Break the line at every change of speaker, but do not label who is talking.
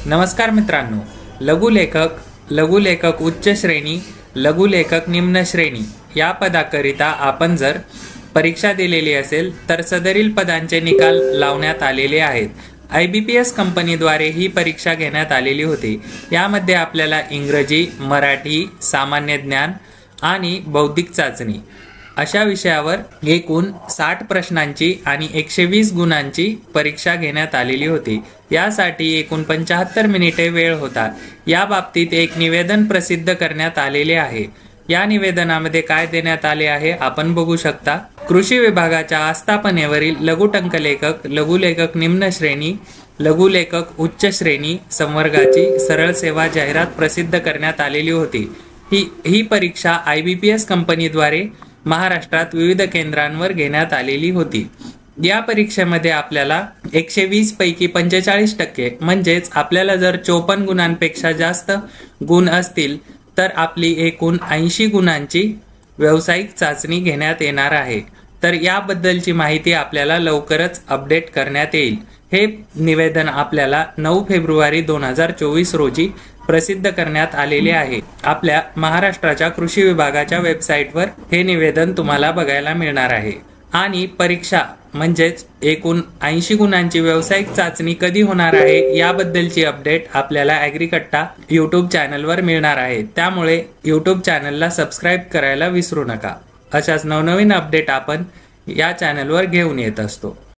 नमस्कार मित्रांनो, लघुलेखक उच्च श्रेणी, लघुलेखक निम्न श्रेणी या पदाकरिता आपण जर परीक्षा दिलेली असेल तर सदरील पदांचे निकाल लावण्यात आलेले आहेत। IBPS कंपनीद्वारे ही परीक्षा घेण्यात आलेली होती। यामध्ये आपल्याला इंग्रजी, मराठी, सामान्य ज्ञान आणि बौद्धिक चाचणी अशा विषयावर एकूण 60 प्रश्नांची आणि 120 गुणांची परीक्षा घेण्यात आलेली होती। यासाठी एकूण 75 मिनिटे वेळ होता। या बाबतीत एक निवेदन प्रसिद्ध करण्यात आलेले आहे। या निवेदनामध्ये काय देण्यात आले आहे आपण बघू शकता। कृषी विभागाच्या आस्थापनेवरील लघुटंकलेखक, लघुलेखक निम्न श्रेणी, लघुलेखक उच्च श्रेणी संवर्गाची सरळ सेवा जाहिरात प्रसिद्ध करण्यात आलेली होती। ही परीक्षा IBPS कंपनीद्वारे महाराष्ट्रात विविध केंद्रांवर घेण्यात आलेली होती। या परीक्षेमध्ये आपल्याला 120 पैकी 45% म्हणजेच आपल्याला जर 54 गुणांपेक्षा जास्त गुण असतील तर आपली एकूण 80 गुणांची व्यावसायिक चाचणी घेण्यात येणार आहे। तर याबद्दलची माहिती आपल्याला लवकरच अपडेट करण्यात येईल। हे निवेदन आपल्याला 9 फेब्रुवारी 2024 रोजी प्रसिद्ध करण्यात आलेले आहे। आपल्या महाराष्ट्राच्या कृषी विभागाच्या वेबसाईटवर हे निवेदन तुम्हाला बघायला मिळणार आहे। आणि परीक्षा म्हणजेच एकूण 80 गुणांची व्यावसायिक चाचणी कधी होणार आहे याबद्दलची अपडेट आपल्याला ॲग्रीकट्टा YouTube चॅनलवर मिळणार आहे। त्यामुळे YouTube चॅनलला सबस्क्राईब करायला विसरू नका। अशाच नवनवीन अपडेट आपण या चॅनलवर घेऊन येत असतो।